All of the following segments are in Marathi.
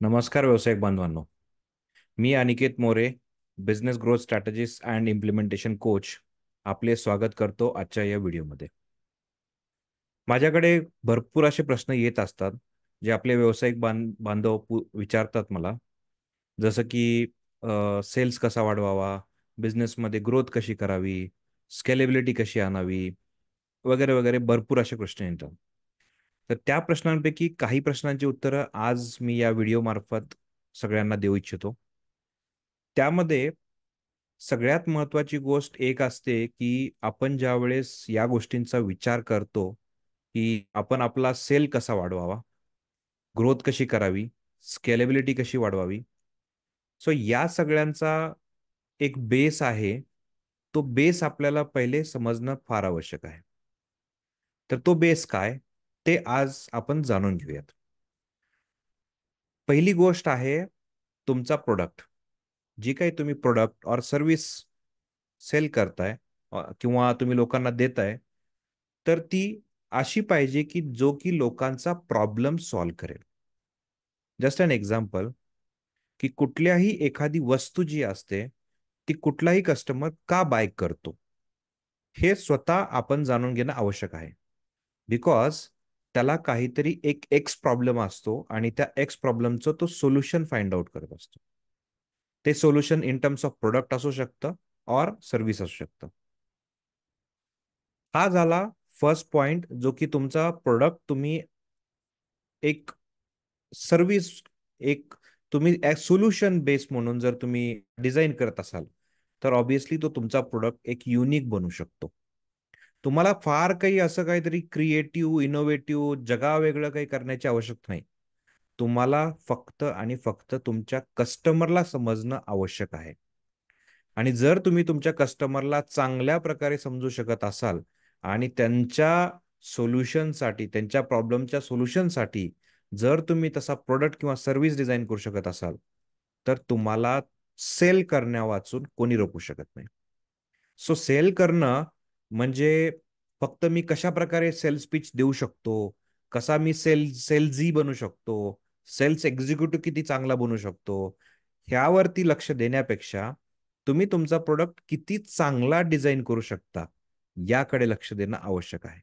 नमस्कार व्यावसायिक बांधवांनो. मी Aniket More, business growth strategist and implementation coach. आपले स्वागत करतो आजच्या या व्हिडिओमध्ये. माझ्याकडे भरपूर असे प्रश्न येत असतात जे आपले व्यावसायिक बांधव विचारतात मला. जसं की सेल्स कसा वाढवावा, बिझनेसमध्ये ग्रोथ कशी करावी, स्केलेबिलिटी कशी आणावी, वगैरे वगैरे भरपूर असे प्रश्न येतात. तर त्या प्रश्नांपैकी काही प्रश्नांची उत्तरं आज मी या व्हिडिओ मार्फत सगळ्यांना देऊ इच्छितो. त्यामध्ये सगळ्यात महत्वाची गोष्ट एक असते की आपण ज्या वेळेस या गोष्टींचा विचार करतो की आपण आपला सेल कसा वाढवावा, ग्रोथ कशी करावी, स्केलेबिलिटी कशी वाढवावी. सो या सगळ्यांचा एक बेस आहे. तो बेस आपल्याला पहिले समजणं फार आवश्यक आहे. तर तो बेस काय ते आज आपण जाणून घेऊयात. पहिली गोष्ट आहे तुमचा प्रोडक्ट. जी काही तुम्ही प्रोडक्ट और सर्व्हिस सेल करताय किंवा तुम्ही लोकांना देताय, तर ती अशी पाहिजे की जो की लोकांचा प्रॉब्लेम सॉल्व्ह करेल. जस्ट अन एक्झाम्पल, की कुठल्याही एखादी वस्तू जी असते ती कुठलाही कस्टमर का बाय करतो हे स्वतः आपण जाणून घेणं आवश्यक आहे. बिकॉज त्याला काहीतरी एक एक्स प्रॉब्लेम असतो आणि त्या एक्स प्रॉब्लेमचं तो सोल्युशन फाइंड आउट करत असतो. ते solution in terms of product असू शकतं और सर्व्हिस असू शकतं. हा झाला फर्स्ट पॉइंट, जो की तुमचा प्रोडक्ट तुम्ही एक सर्व्हिस, एक तुम्ही सोल्युशन बेस म्हणून जर तुम्ही डिझाईन करत असाल तर ऑब्विसली तो तुमचा प्रोडक्ट एक युनिक बनू शकतो. तुम्हाला फार काही असं काहीतरी क्रिएटिव्ह इनोव्हेटिव्ह जगावेगळं काही करण्याची आवश्यकता नाही. तुम्हाला फक्त आणि फक्त तुमच्या कस्टमरला समजणं आवश्यक आहे. आणि जर तुम्ही तुमच्या कस्टमरला चांगल्या प्रकारे समजू शकत असाल आणि त्यांच्या सोल्युशनसाठी, त्यांच्या प्रॉब्लेमच्या सोल्युशनसाठी जर तुम्ही तसा प्रोडक्ट किंवा सर्व्हिस डिझाईन करू शकत असाल, तर तुम्हाला सेल करण्या वाचून कोणी रोखू शकत नाही. सो सेल करणं म्हणजे फक्त मी कशा प्रकारे सेल्स पिच देऊ शकतो, कसा मी सेल्सी बनू शकतो, सेल्स एक्झिक्युटिव्ह किती चांगला बनू शकतो, ह्यावरती लक्ष देण्यापेक्षा तुम्ही तुमचा प्रोडक्ट किती चांगला डिझाईन करू शकता याकडे लक्ष देणं आवश्यक आहे.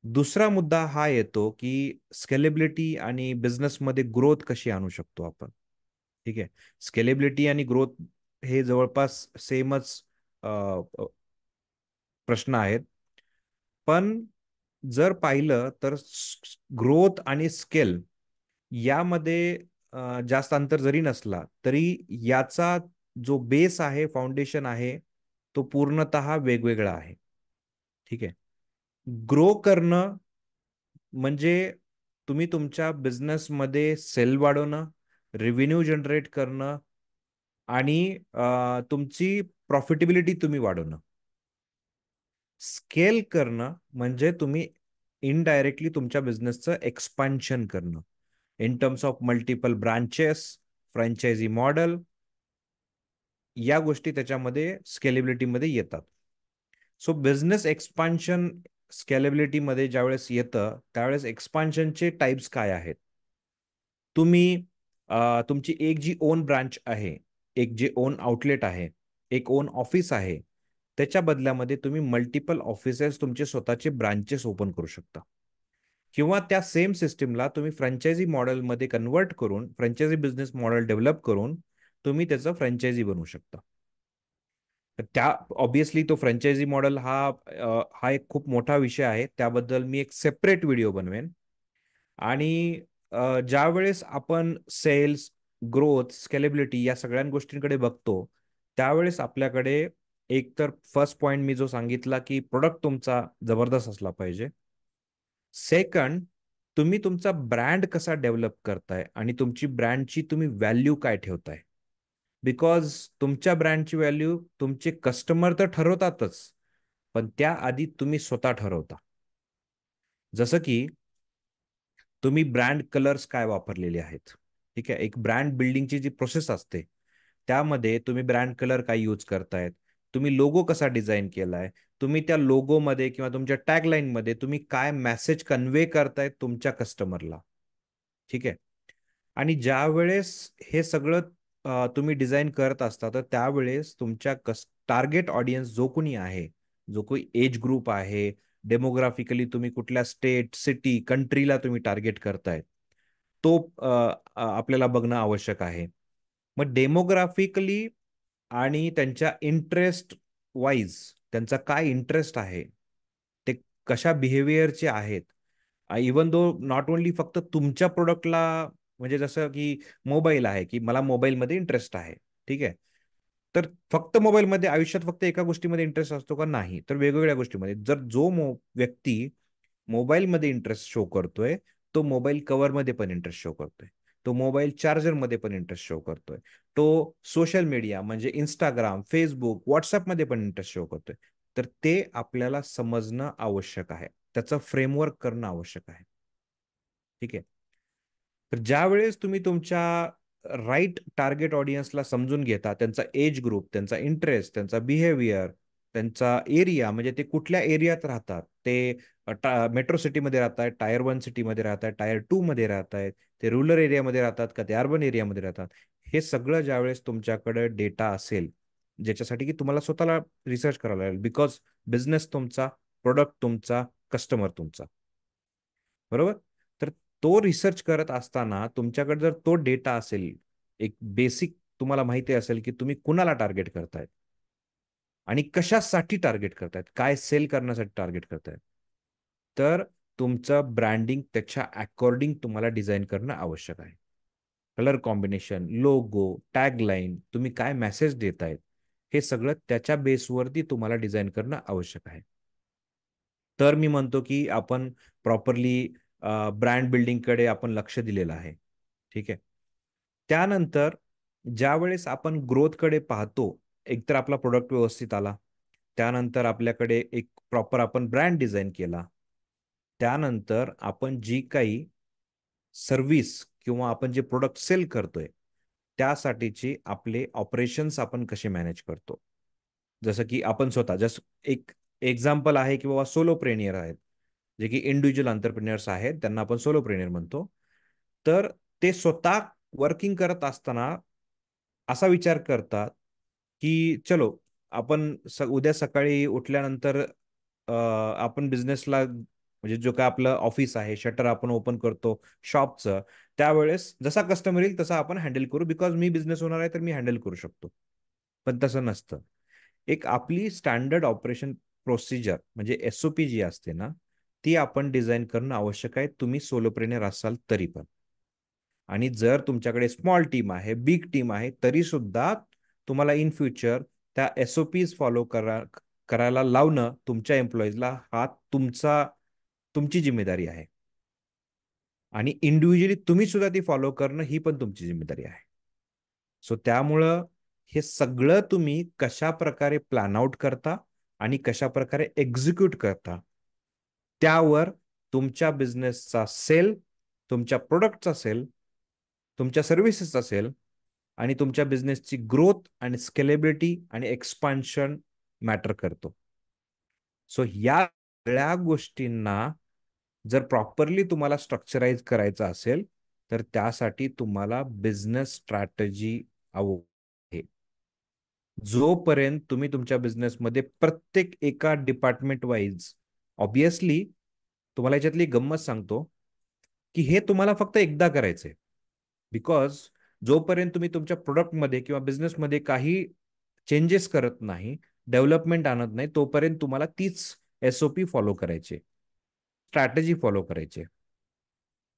दुसरा मुद्दा हा येतो की स्केलेबिलिटी आणि बिझनेसमध्ये ग्रोथ कशी आणू शकतो आपण. ठीक आहे. स्केलेबिलिटी आणि ग्रोथ हे जवळपास सेमच प्रश्न आहेत. पण जर पाहिलं तर ग्रोथ आणि स्केल यामध्ये जास्त अंतर जरी नसला तरी याचा जो बेस आहे, फाउंडेशन आहे, तो पूर्णतः वेगवेगळा आहे. ठीक आहे. ग्रो करणं म्हणजे तुम्ही तुमच्या बिझनेसमध्ये सेल वाढवणं, रेव्हेन्यू जनरेट करणं आणि तुमची प्रॉफिटेबिलिटी तुम्ही वाढवणं. स्केल करणं म्हणजे तुम्ही इनडायरेक्टली तुमच्या बिझनेसचं एक्सपान्शन करणं in terms of multiple branches, franchise model, या गोष्टी त्याच्यामध्ये स्केलेबिलिटीमध्ये येतात. सो बिझनेस एक्सपान्शन स्केलेबिलिटीमध्ये ज्यावेळेस येतं त्यावेळेस एक्सपान्शनचे टाइप्स काय आहेत. तुम्ही तुमची एक जी ओन ब्रांच आहे, एक जे ओन आउटलेट आहे, एक ओन ऑफिस आहे, त्याच्या बदल्यामध्ये तुम्ही मल्टिपल ऑफिसेस तुमचे स्वतःचे ब्रांचेस ओपन करू शकता. किंवा त्या सेम सिस्टीमला तुम्ही फ्रँचायझी मॉडेलमध्ये कन्वर्ट करून, फ्रँचायझी बिझनेस मॉडेल डेव्हलप करून तुम्ही त्याचं फ्रँचायझी बनवू शकता. त्या ऑब्विसली तो फ्रँचायझी मॉडेल हा एक खूप मोठा विषय आहे. त्याबद्दल मी एक सेपरेट व्हिडिओ बनवेन. आणि ज्या वेळेस आपण सेल्स, ग्रोथ, स्केलेबिलिटी या सगळ्या गोष्टींकडे बघतो, त्यावेळेस आपल्याकडे एक तर फर्स्ट पॉइंट मी जो सांगितला की प्रोडक्ट तुमचा जबरदस्त असला पाहिजे. सेकंड, तुम्ही तुमचा ब्रँड कसा डेव्हलप करताय आणि तुमची ब्रँडची तुम्ही व्हॅल्यू काय ठेवताय. बिकॉज तुमच्या ब्रँडची व्हॅल्यू तुमचे कस्टमर तर ठरवतातच, पण त्याआधी तुम्ही स्वतः ठरवता. जसं की तुम्ही ब्रँड कलर्स काय वापरलेले आहेत. ठीक आहे. एक ब्रँड बिल्डिंगची जी प्रोसेस असते त्यामध्ये तुम्ही ब्रँड कलर काय यूज करतायत, तुम्ही लोगो कसा डिझाईन केलाय, तुम्ही त्या लोगोमध्ये किंवा तुमच्या टॅगलाईन मध्ये तुम्ही काय मेसेज कन्व्हे करतायत तुमच्या कस्टमरला. ठीक आहे. आणि ज्या वेळेस हे सगळं तुम्ही डिझाईन करत असता, तर त्यावेळेस तुमच्या टार्गेट ऑडियन्स जो कोणी आहे, जो कोणी एज ग्रुप आहे, डेमोग्राफिकली तुम्ही कुठल्या स्टेट, सिटी, कंट्रीला तुम्ही टार्गेट करताय, तो आपल्याला बघणं आवश्यक आहे. मग डेमोग्राफिकली आणि त्यांच्या इंटरेस्ट वाईज त्यांचा काय इंटरेस्ट आहे, ते कशा बिहेवियरचे आहेत, इवन दो नॉट ओनली फक्त तुमच्या प्रोडक्टला, म्हणजे जसं की मोबाईल आहे, की मला मोबाईलमध्ये इंटरेस्ट आहे, ठीक आहे. तर फक्त मोबाईलमध्ये आयुष्यात फक्त एका गोष्टीमध्ये इंटरेस्ट असतो का? नाही. तर वेगवेगळ्या गोष्टीमध्ये जर जो व्यक्ती मोबाईलमध्ये इंटरेस्ट शो करतोय, तो मोबाईल कव्हरमध्ये पण इंटरेस्ट शो करतोय, तो मोबाईल चार्जरमध्ये पण इंटरेस्ट शो करतोय, तो सोशल मीडिया म्हणजे इंस्टाग्राम, फेसबुक, व्हॉट्सअपमध्ये पण इंटरेस्ट शो करतोय. तर ते आपल्याला समजणं आवश्यक आहे, त्याचं फ्रेमवर्क करणं आवश्यक आहे. ठीक आहे. तर ज्या वेळेस तुम्ही तुमच्या राईट टार्गेट ऑडियन्सला समजून घेता, त्यांचा एज ग्रुप, त्यांचा इंटरेस्ट, त्यांचा बिहेवियर, त्यांचा एरिया, म्हणजे ते कुठल्या एरियात राहतात, ते मेट्रो सिटीमध्ये राहत आहेत, टायर 1 सिटीमध्ये राहत आहेत, टायर 2 मध्ये राहत आहेत, ते रुरल एरियामध्ये राहतात का ते अर्बन एरियामध्ये राहतात, हे सगळं ज्यावेळेस तुमच्याकडे डेटा असेल, ज्याच्यासाठी की तुम्हाला स्वतःला रिसर्च करायला लागेल, बिकॉज बिझनेस तुमचा, प्रोडक्ट तुमचा, कस्टमर तुमचा, बरोबर. तर तो रिसर्च करत असताना तुमच्याकडे जर तो डेटा असेल, एक बेसिक तुम्हाला माहिती असेल की तुम्ही कुणाला टार्गेट करतायत आणि कशासाठी टार्गेट करतायत, काय सेल करण्यासाठी टार्गेट करतायत, तर तुमचं ब्रँडिंग त्याच्या अकॉर्डिंग तुम्हाला डिझाईन करणं आवश्यक आहे. कलर कॉम्बिनेशन, लोगो, टॅगलाईन, तुम्ही काय मेसेज देतायत, हे सगळं त्याच्या बेसवरती तुम्हाला डिझाईन करणं आवश्यक आहे. तर मी म्हणतो की आपण प्रॉपरली ब्रँड बिल्डिंगकडे आपण लक्ष दिलेलं आहे. ठीक आहे. त्यानंतर ज्यावेळेस आपण ग्रोथकडे पाहतो, एकतर आपला प्रोडक्ट व्यवस्थित आला, त्यानंतर आपल्याकडे एक प्रॉपर आपण ब्रँड डिझाईन केला, त्यानंतर आपण जी काही सर्व्हिस किंवा आपण जे प्रोडक्ट सेल करतोय, त्यासाठीची आपले ऑपरेशन्स आपण कसे मॅनेज करतो. जसं की आपण स्वतः एक एक्झाम्पल आहे की बाबा सोलोप्रेनियर आहेत, जे की इंडिव्हिज्युअल एंटरप्रेन्युअर्स आहेत, त्यांना आपण सोलोप्रेनियर म्हणतो. तर ते स्वतः वर्किंग करत असताना असा विचार करतात, की चलो आपण उद्या सकाळी उठल्यानंतर आपण बिझनेसला, म्हणजे जो काय आपलं ऑफिस आहे, शटर आपण ओपन करतो शॉपचं, त्यावेळेस जसा कस्टमर येईल तसा आपण हँडल करू, बिकॉज मी बिझनेस ओनर आहे तर मी हँडल करू शकतो. पण तसं नसतं. एक आपली स्टँडर्ड ऑपरेशन प्रोसिजर म्हणजे SOP जी असते ना, ती आपण डिझाईन करणं आवश्यक आहे, तुम्ही सोलोप्रेनर असाल तरी पण. आणि जर तुमच्याकडे स्मॉल टीम आहे, बिग टीम आहे, तरी सुद्धा तुम्हाला इन फ्युचर त्या SOPs फॉलो करायला लावणं तुमच्या एम्प्लॉईजला, हा तुमची जिम्मेदारी आहे. आणि इंडिव्हिज्युअली तुम्ही सुद्धा ती फॉलो करणं ही पण तुमची जिम्मेदारी आहे. सो त्यामुळं हे सगळं तुम्ही कशा प्रकारे प्लॅन आउट करता आणि कशा प्रकारे एक्झिक्यूट करता, त्यावर तुमच्या बिझनेसचा सेल, तुमच्या प्रोडक्टचा सेल, तुमच्या सर्व्हिसेसचा सेल आणि तुमच्या बिझनेसची ग्रोथ आणि स्केलेबिलिटी आणि एक्सपान्शन मॅटर करतो. सो या सगळ्या गोष्टींना जर प्रॉपरली तुम्हाला स्ट्रक्चराइज करायचं असेल, तर त्यासाठी तुम्हाला बिझनेस स्ट्रॅटेजी आहे. जोपर्यंत तुम्ही तुमच्या बिझनेसमध्ये प्रत्येक एका डिपार्टमेंट वाईज, ऑब्विसली तुम्हाला याच्यातली गंमत सांगतो, की हे तुम्हाला फक्त एकदा करायचंय. बिकॉज जोपर्यंत तुम्ही तुमच्या प्रोडक्टमध्ये किंवा बिझनेसमध्ये काही चेंजेस करत नाही, डेव्हलपमेंट आणत नाही, तोपर्यंत तुम्हाला तीच SOP फॉलो करायची, स्ट्रॅटेजी फॉलो करायची.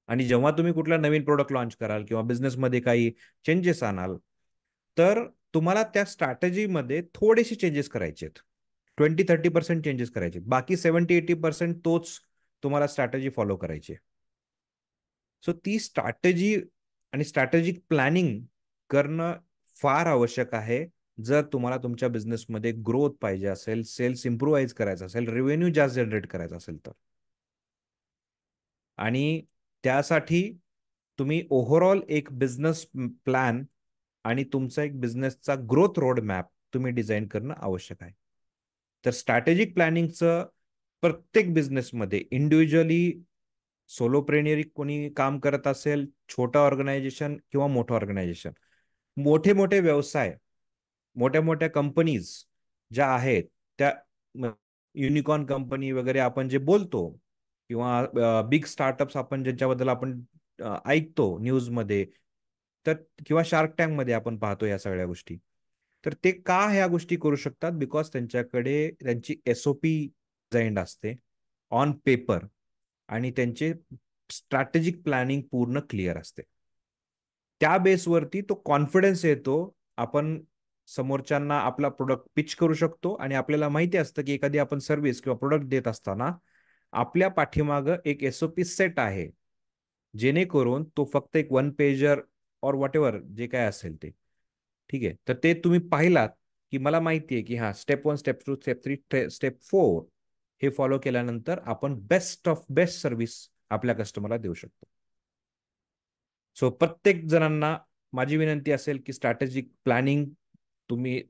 आणि जेव्हा तुम्ही कुठला नवीन प्रोडक्ट लॉन्च कराल किंवा बिझनेसमध्ये काही चेंजेस आणाल, तर तुम्हाला त्या स्ट्रॅटेजीमध्ये थोडेसे चेंजेस करायचे आहेत. 20-30% चेंजेस करायचे, बाकी 70-80% तोच तुम्हाला स्ट्रॅटेजी फॉलो करायची. सो ती स्ट्रॅटेजी आणि स्ट्रॅटेजिक प्लॅनिंग करणं फार आवश्यक आहे, जर तुम्हाला तुमच्या बिझनेसमध्ये ग्रोथ पाहिजे असेल, सेल्स इम्प्रूव्हाइज करायचा असेल, रेव्हेन्यू जास्त जनरेट करायचा असेल तर. आणि त्यासाठी तुम्ही ओव्हरऑल एक बिझनेस प्लॅन आणि तुमचा एक बिझनेसचा ग्रोथ रोड मॅप तुम्ही डिझाईन करणं आवश्यक आहे. तर स्ट्रॅटेजिक प्लॅनिंगचं प्रत्येक बिझनेसमध्ये इंडिव्हिज्युअली सोलोप्रेनियरी कोणी काम करत असेल, छोटं ऑर्गनायझेशन किंवा मोठं ऑर्गनायझेशन, मोठे मोठे व्यवसाय, मोठ्या मोठ्या कंपनीज ज्या आहेत त्या, युनिकॉर्न कंपनी वगैरे आपण जे बोलतो, किंवा बिग स्टार्टअप्स आपण ज्यांच्याबद्दल आपण ऐकतो न्यूजमध्ये, तर किंवा शार्क टँक मध्ये आपण पाहतो या सगळ्या गोष्टी. तर ते का ह्या गोष्टी करू शकतात? बिकॉज त्यांच्याकडे त्यांची एसओपी डिझाईन्ड असते ऑन पेपर, आणि त्यांचे स्ट्रॅटेजिक प्लॅनिंग पूर्ण क्लिअर असते. त्या बेसवरती तो कॉन्फिडन्स येतो. आपण समोरच्यांना आपला प्रोडक्ट पिच करू शकतो, आणि आपल्याला माहिती असतं की एखादी आपण सर्व्हिस किंवा प्रोडक्ट देत असताना आपल्या पाठीमागं एक एसओपी सेट आहे, जेणेकरून तो फक्त एक वन पेजर और वॉट एव्हर जे काय असेल ते, ठीक आहे, तर ते तुम्ही पाहिलात की मला माहिती आहे की हा स्टेप 1, स्टेप 2, स्टेप 3, स्टेप 4 हे फॉलो केल्यानंतर आपण बेस्ट ऑफ बेस्ट सर्व्हिस आपल्या कस्टमरला देऊ शकतो. सो प्रत्येक जणांना माझी विनंती असेल की स्ट्रॅटेजिक प्लॅनिंग तुम्ही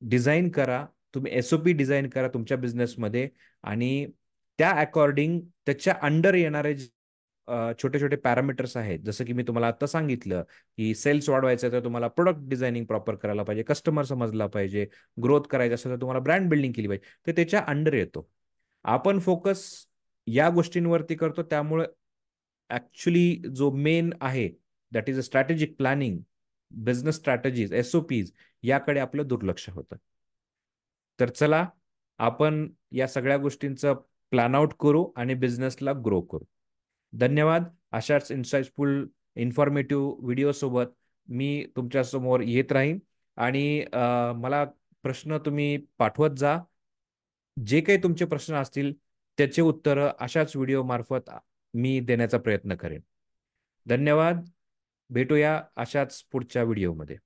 डिझाईन करा, तुम्ही एसओपी डिझाईन करा तुमच्या बिझनेसमध्ये, आणि त्या अकॉर्डिंग त्याच्या अंडर येणारे छोटे छोटे पॅरामीटर्स आहेत, जसं की मी तुम्हाला आता सांगितलं की सेल्स वाढवायचं तर तुम्हाला प्रोडक्ट डिझायनिंग प्रॉपर करायला पाहिजे, कस्टमर समजला पाहिजे, ग्रोथ करायचं असेल तर तुम्हाला ब्रँड बिल्डिंग केली पाहिजे, तर त्याच्या अंडर येतो. आपण फोकस या गोष्टींवरती करतो, त्यामुळे ऍक्च्युली जो मेन आहे, that is a strategic planning, business strategies, SOPs, याकडे आपलं दुर्लक्ष होतं. तर चला, आपण या सगळ्या गोष्टींचं प्लॅन आउट करू आणि बिझनेसला ग्रो करू. धन्यवाद. अशाच इन्साइटफुल इन्फॉर्मेटिव्ह व्हिडिओ सोबत मी तुमच्या समोर येत राहीन, आणि मला प्रश्न तुम्ही पाठवत जा. जे काही तुमचे प्रश्न असतील त्याचे उत्तर अशाच व्हिडिओ मार्फत मी देण्याचा प्रयत्न करेन. धन्यवाद. भेटूया अशाच पुढच्या व्हिडिओमध्ये.